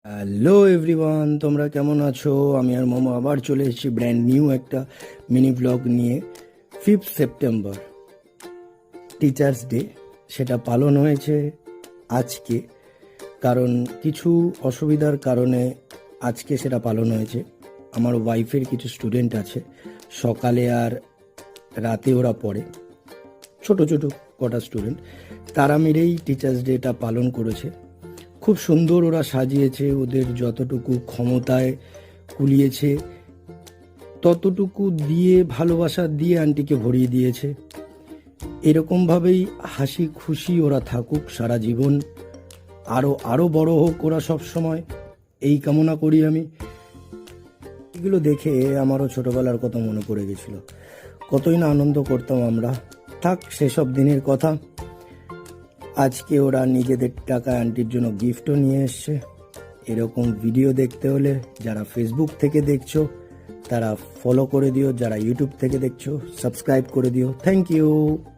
Hello everyone, তোমরা কেমন আছো? আমি আর মোমো আবার চলে এসেছি ব্র্যান্ড নিউ একটা মিনি ব্লগ নিয়ে। 5 সেপ্টেম্বর টিচার্স ডে, সেটা পালন হয়েছে আজকে। কারণ কিছু অসুবিধার কারণে আজকে সেটা পালন হয়েছে। আমার ওয়াইফের কিছু স্টুডেন্ট আছে, সকালে আর রাতে ওরা পড়ে, ছোট ছোট কটা স্টুডেন্ট, তারা মিলেই টিচার্স ডেটা পালন করেছে। খুব সুন্দর ওরা সাজিয়েছে, ওদের যতটুকু ক্ষমতায় কুলিয়েছে ততটুকু দিয়ে, ভালোবাসা দিয়ে আন্টিকে ভরিয়ে দিয়েছে। এরকমভাবেই হাসি খুশি ওরা থাকুক সারা জীবন, আরও আরও বড় হোক ওরা সব সময়, এই কামনা করি আমি। এগুলো দেখে আমারও ছোটবেলার কথা মনে পড়ে গেছিল, কতই না আনন্দ করতাম আমরা। থাক সেসব দিনের কথা। আজকে ওরা নিজেদের টাকায় আন্টির জন্য গিফটও নিয়ে এসছে। এরকম ভিডিও দেখতে হলে যারা ফেসবুক থেকে দেখছো তারা ফলো করে দিও, যারা ইউটিউব থেকে দেখছো সাবস্ক্রাইব করে দিও। Thank you.